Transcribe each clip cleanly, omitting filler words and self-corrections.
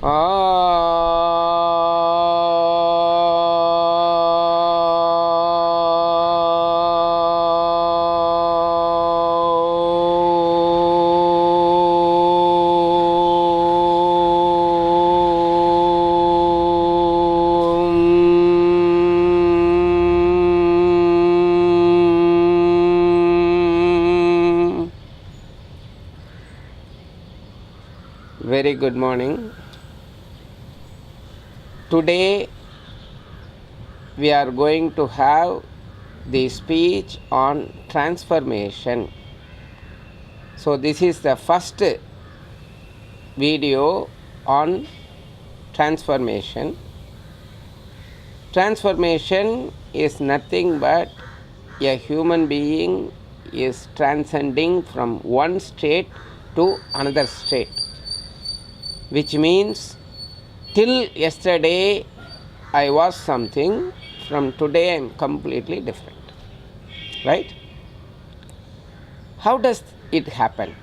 Very good morning. Today we are going to have the speech on transformation. So this is the first video on transformation. Transformation is nothing but a human being is transcending from one state to another state, which means till yesterday I was something, from today I am completely different. Right? How does it happen?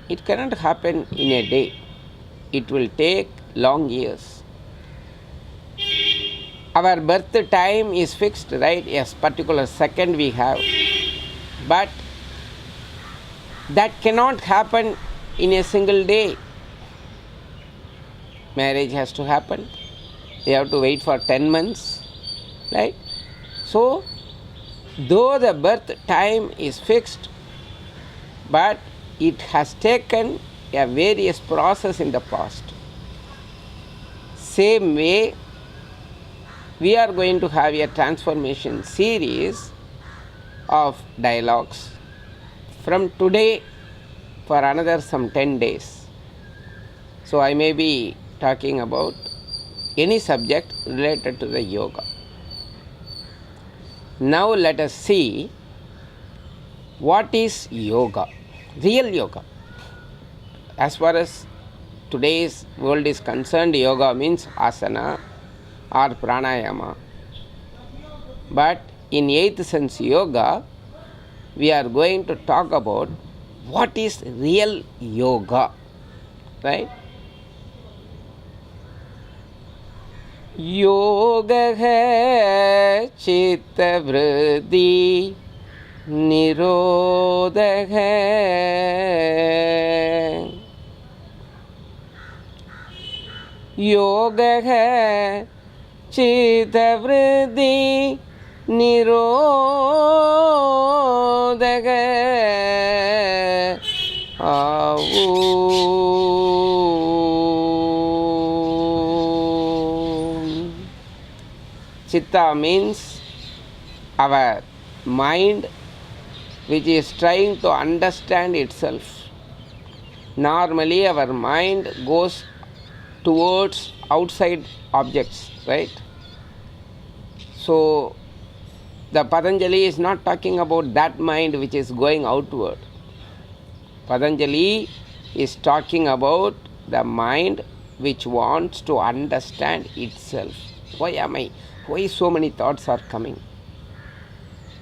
It cannot happen in a day. It will take long years. Our birth time is fixed, right? Yes, particular second we have. But that cannot happen in a single day. Marriage has to happen. You have to wait for 10 months, right? So, though the birth time is fixed, but it has taken a various process in the past. Same way, we are going to have a transformation series of dialogues from today for another some 10 days. So, I may be talking about any subject related to the yoga. Now let us see what is yoga, real yoga. As far as today's world is concerned, yoga means asana or pranayama. But in 8th Sense Yoga, we are going to talk about what is real yoga, right? Yoga hai chitta vriddhi nirodha hai. Yoga hai chitta vriddhi nirodha hai. Chitta means our mind which is trying to understand itself. Normally our mind goes towards outside objects, right? So the Patanjali is not talking about that mind which is going outward. Patanjali is talking about the mind which wants to understand itself. Why so many thoughts are coming?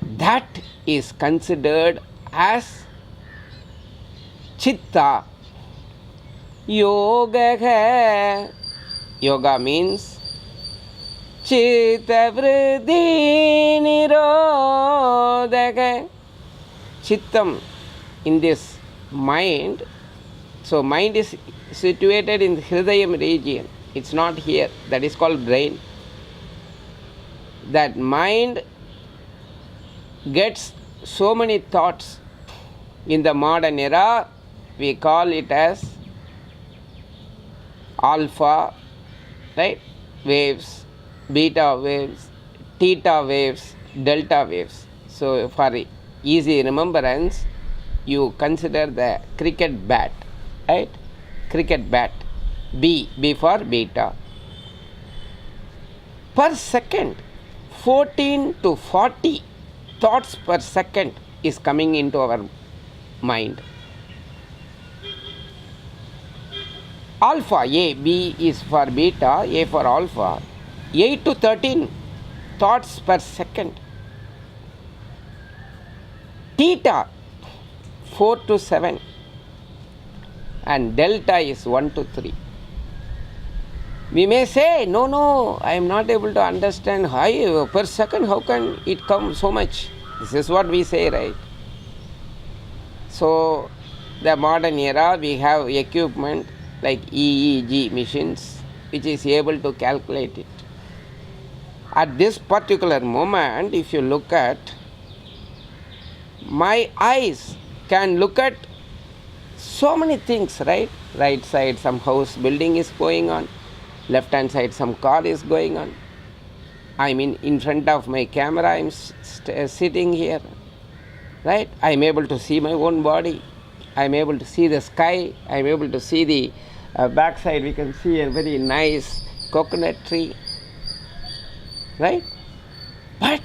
That is considered as chitta. Yoga hai. Yoga means chitta vriddhi nirodha hai. Chittam in this mind. So mind is situated in the Hridayam region. It's not here. That is called brain. That mind gets so many thoughts. In the modern era, we call it as alpha, right? Waves, beta waves, theta waves, delta waves. So for easy remembrance, you consider the cricket bat, right? Cricket bat, B for beta. Per second, 14 to 40 thoughts per second is coming into our mind. Alpha, A, B is for beta, A for alpha. 8 to 13 thoughts per second. Theta, 4 to 7. And delta is 1 to 3. We may say, no, I am not able to understand how per second, how can it come so much? This is what we say, right? So, the modern era, we have equipment like EEG machines, which is able to calculate it. At this particular moment, if you look at, my eyes can look at so many things, right? Right side, some house building is going on. Left hand side, some car is going on. I mean, in front of my camera, I am sitting here, right? I am able to see my own body. I am able to see the sky. I am able to see the backside. We can see a very nice coconut tree, right? But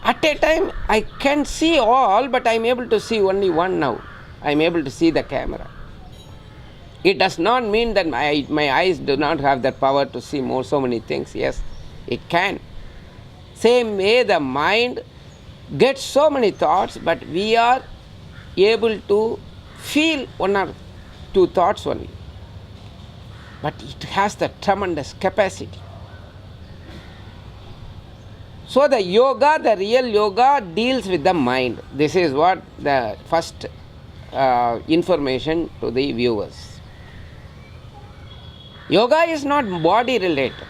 at a time, I can see all, but I am able to see only one now. I am able to see the camera. It does not mean that my eyes do not have that power to see so many things. Yes, it can. Same way, the mind gets so many thoughts, but we are able to feel one or two thoughts only. But it has the tremendous capacity. So the yoga, the real yoga, deals with the mind. This is what the first information to the viewers. Yoga is not body related.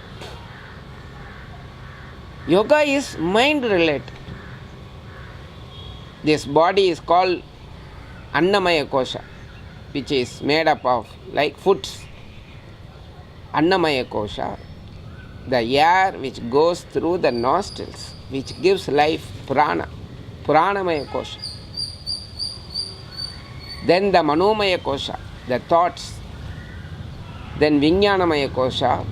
Yoga is mind related. This body is called Annamaya Kosha, which is made up of like foods. Annamaya Kosha, the air which goes through the nostrils, which gives life, prana, Pranamaya Kosha. Then the Manomaya Kosha, the thoughts. Then Vignanamaya Kosha,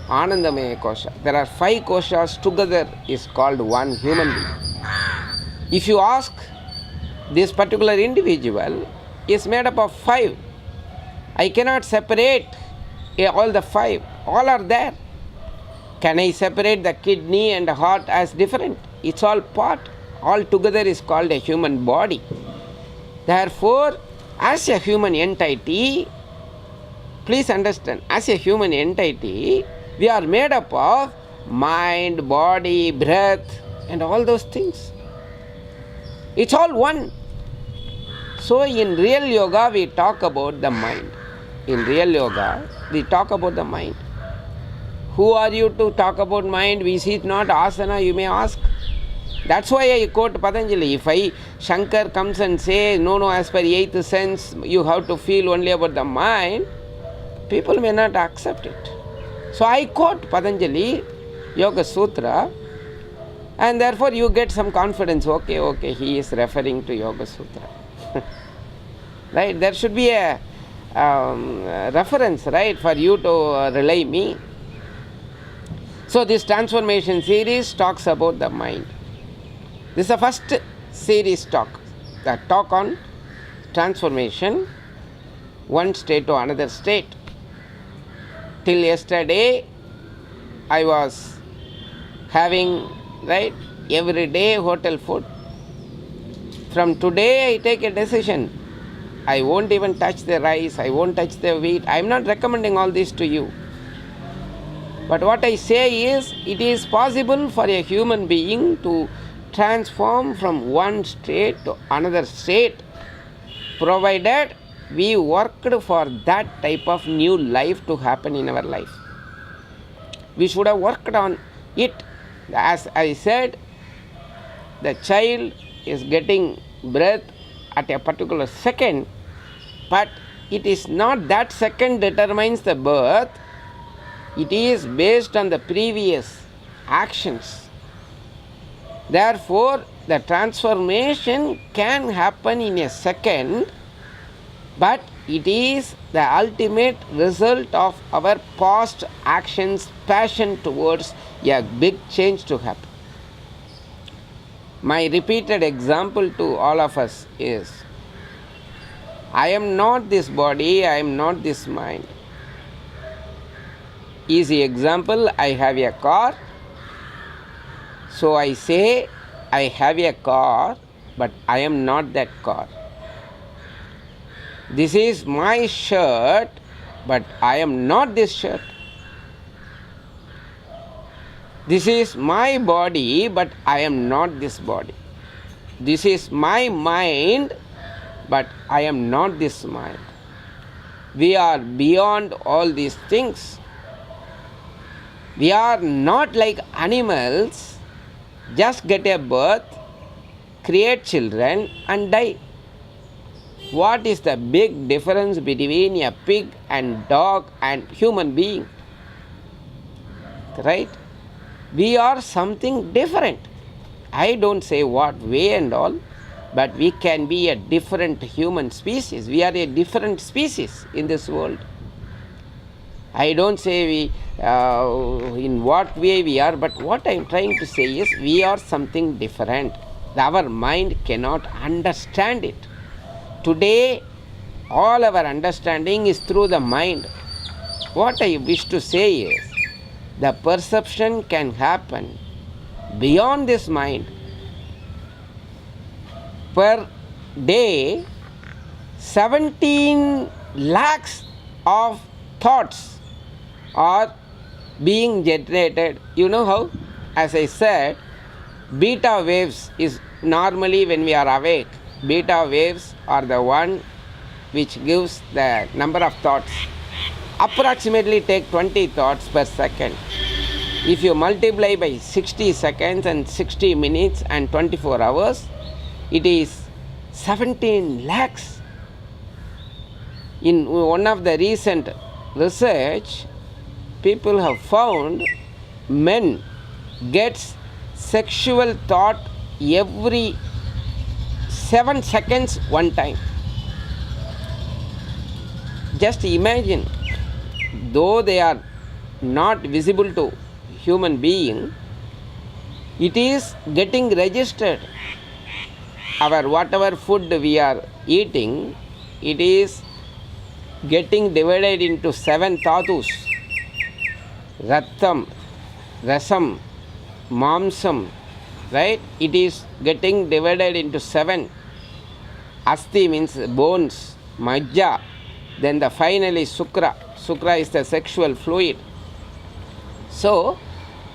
Anandamaya Kosha. There are 5 koshas together is called one human being. If you ask, this particular individual is made up of 5. I cannot separate all the 5. All are there. Can I separate the kidney and the heart as different? It's all part. All together is called a human body. Therefore, as a human entity, please understand, as a human entity, we are made up of mind, body, breath, and all those things. It's all one. So in real yoga, we talk about the mind. In real yoga, we talk about the mind. Who are you to talk about mind? We see it not asana, you may ask. That's why I quote Patanjali. If Shankar comes and says, no, as per 8th sense, you have to feel only about the mind, people may not accept it. So I quote Patanjali, Yoga Sutra, and therefore you get some confidence. Okay, he is referring to Yoga Sutra. Right? There should be a reference, right, for you to rely me. So this transformation series talks about the mind. This is the first series talk. The talk on transformation, one state to another state. Till yesterday, I was having, right, every day hotel food. From today, I take a decision. I won't even touch the rice, I won't touch the wheat. I am not recommending all this to you. But what I say is, it is possible for a human being to transform from one state to another state, provided we worked for that type of new life to happen in our life. We should have worked on it. As I said, the child is getting breath at a particular second, but it is not that second determines the birth. It is based on the previous actions. Therefore, the transformation can happen in a second, but it is the ultimate result of our past actions, passion towards a big change to happen. My repeated example to all of us is, I am not this body, I am not this mind. Easy example, I have a car. So I say, I have a car, but I am not that car. This is my shirt, but I am not this shirt. This is my body, but I am not this body. This is my mind, but I am not this mind. We are beyond all these things. We are not like animals, just get a birth, create children and die. What is the big difference between a pig and dog and human being? Right? We are something different. I don't say what way and all, but we can be a different human species. We are a different species in this world. I don't say in what way we are, but what I am trying to say is we are something different. Our mind cannot understand it. Today, all our understanding is through the mind. What I wish to say is, the perception can happen beyond this mind. Per day, 17 lakhs of thoughts are being generated. You know how? As I said, beta waves is normally when we are awake. Beta waves are the one which gives the number of thoughts. Approximately take 20 thoughts per second. If you multiply by 60 seconds and 60 minutes and 24 hours, it is 17 lakhs. In one of the recent research, people have found men gets sexual thought every 7 seconds one time. Just imagine, though they are not visible to human being, it is getting registered. Our whatever food we are eating, it is getting divided into 7 dhatus. Rattam, rasam, mamsam, right? It is getting divided into 7. Asti means bones, majja, then the finally sukra. Sukra is the sexual fluid. So,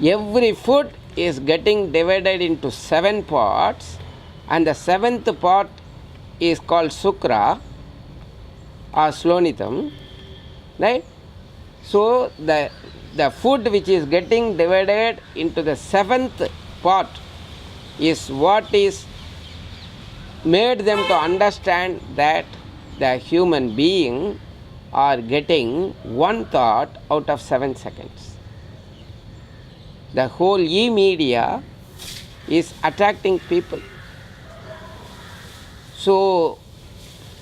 every food is getting divided into 7 parts, and the 7th part is called sukra or slonitam, right? So, the food which is getting divided into the 7th part is what is made them to understand that the human being are getting one thought out of 7 seconds. The whole e-media is attracting people. So,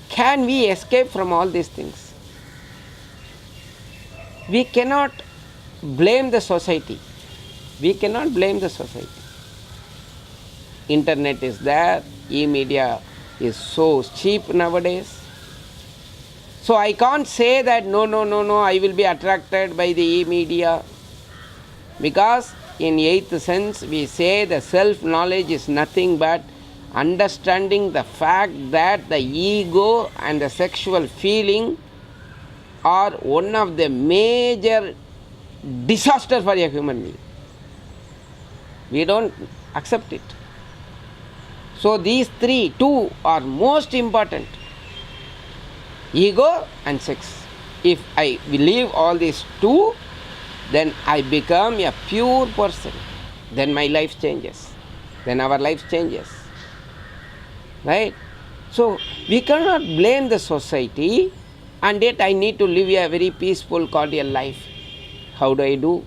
can we escape from all these things? We cannot blame the society. We cannot blame the society. Internet is there, e-media is so cheap nowadays. So I can't say that no, I will be attracted by the e-media. Because in 8th sense we say the self-knowledge is nothing but understanding the fact that the ego and the sexual feeling are one of the major disasters for a human being. We don't accept it. So these two are most important. Ego and sex. If I leave all these 2, then I become a pure person. Then my life changes. Then our life changes. Right? So we cannot blame the society, and yet I need to live a very peaceful, cordial life. How do I do?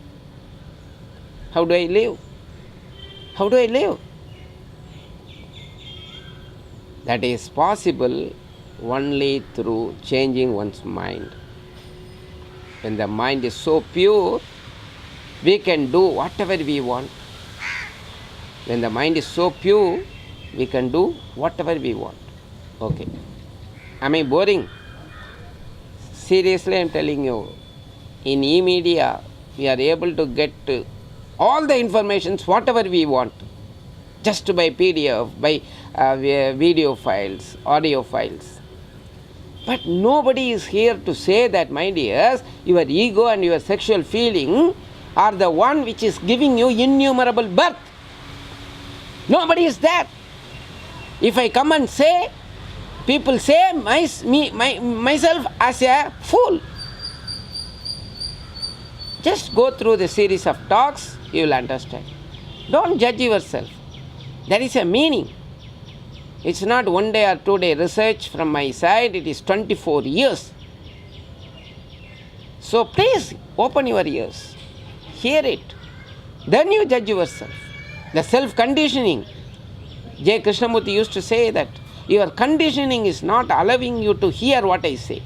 How do I live? How do I live? That is possible only through changing one's mind. When the mind is so pure, we can do whatever we want. When the mind is so pure, we can do whatever we want. Okay. Am I boring? Seriously, I am telling you. In e-media, we are able to get all the informations, whatever we want, just by PDF, by video files, audio files. But nobody is here to say that, my dears, your ego and your sexual feeling or the one which is giving you innumerable birth. Nobody is there. If I come and say, people say myself as a fool. Just go through the series of talks, you will understand. Don't judge yourself. There is a meaning. It's not 1 day or 2 day research from my side, it is 24 years. So please open your ears, hear it, then you judge yourself. The self-conditioning. J. Krishnamurti used to say that your conditioning is not allowing you to hear what I say.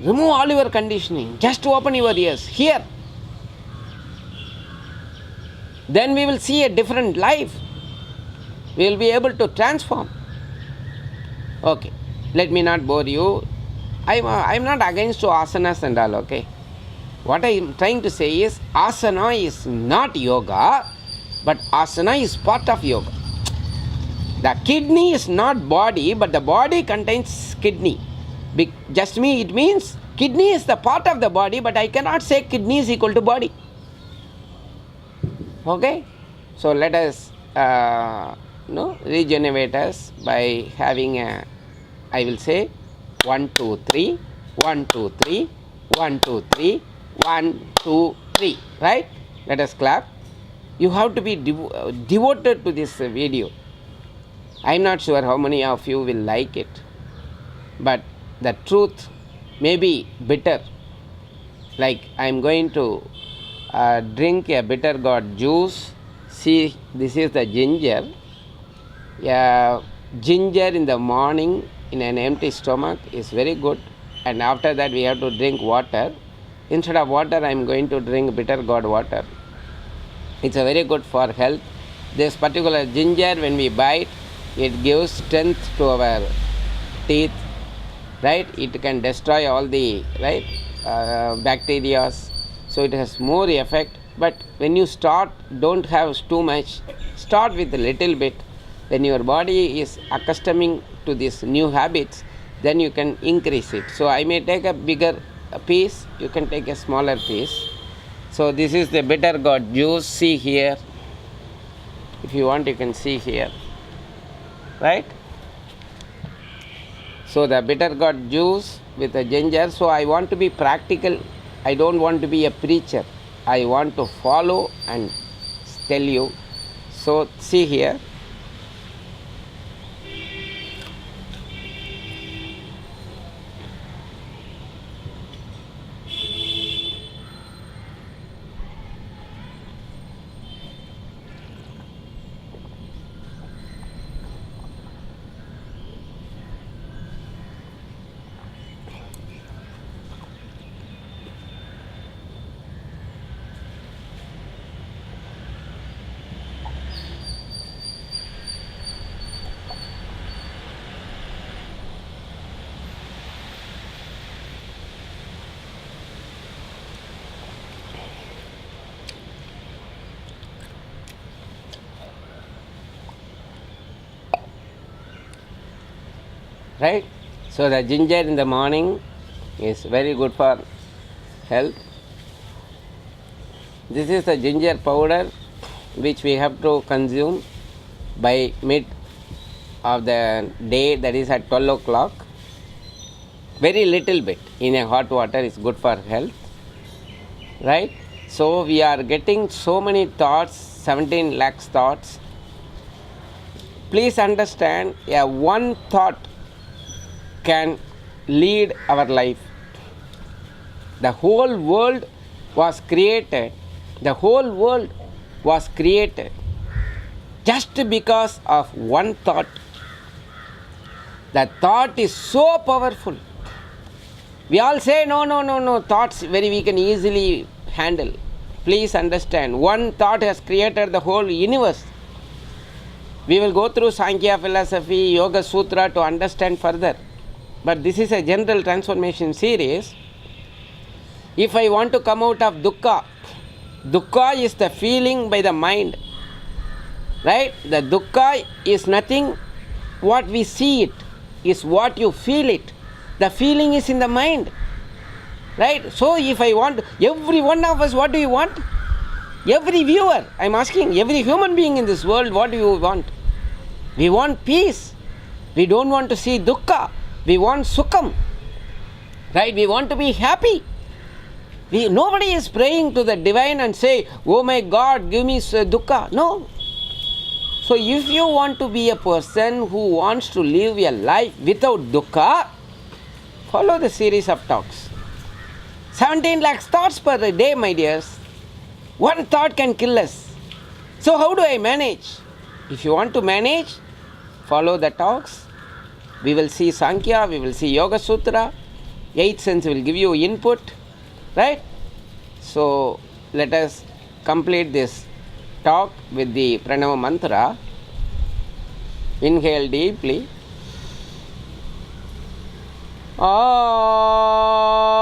Remove all your conditioning, just open your ears, hear. Then we will see a different life. We will be able to transform. Okay, let me not bore you. I'm not against asanas and all, okay. What I am trying to say is, asana is not yoga, but asana is part of yoga. The kidney is not body, but the body contains kidney. Just me, it means kidney is the part of the body, but I cannot say kidney is equal to body. Okay? So let us regenerate us by having a, I will say, 1, 2, 3, 1, 2, 3, 1, 2, 3, 1, 2, 3. Right? Let us clap. You have to be devoted to this video. I am not sure how many of you will like it, but the truth may be bitter. Like I am going to drink a bitter gourd juice. See, this is the ginger. Ginger in the morning in an empty stomach is very good, and after that we have to drink water. Instead of water, I am going to drink bitter gourd water. It's a very good for health. This particular ginger, when we bite, it gives strength to our teeth, right? It can destroy all the bacteria, so it has more effect. But when you start, don't have too much. Start with a little bit. When your body is accustoming to these new habits, then you can increase it. So I may take a bigger piece, you can take a smaller piece. So this is the bitter gourd juice. See here. If you want, you can see here. Right? So the bitter gourd juice with the ginger. So I want to be practical. I don't want to be a preacher. I want to follow and tell you. So see here. Right? So the ginger in the morning is very good for health. This is the ginger powder which we have to consume by mid of the day, that is at 12 o'clock. Very little bit in a hot water is good for health. Right? So we are getting so many thoughts, 17 lakhs thoughts. Please understand, one thought can lead our life. The whole world was created. The whole world was created just because of one thought. The thought is so powerful. We all say, no, thoughts we can easily handle. Please understand, one thought has created the whole universe. We will go through Sankhya philosophy, Yoga Sutra to understand further. But this is a general transformation series. If I want to come out of dhukha, dhukha is the feeling by the mind. Right? The dhukha is nothing what we see it, is what you feel it. The feeling is in the mind. Right? So if I want, every one of us, what do you want? Every viewer, I'm asking, every human being in this world, what do you want? We want peace. We don't want to see dhukha. We want sukham. Right? We want to be happy. Nobody is praying to the divine and say, oh my God, give me dhukha. No. So if you want to be a person who wants to live a life without dhukha, follow the series of talks. 17 lakhs thoughts per day, my dears. One thought can kill us. So how do I manage? If you want to manage, follow the talks. We will see Sankhya, we will see Yoga Sutra. 8th sense will give you input. Right? So let us complete this talk with the Pranava mantra. Inhale deeply. Ah.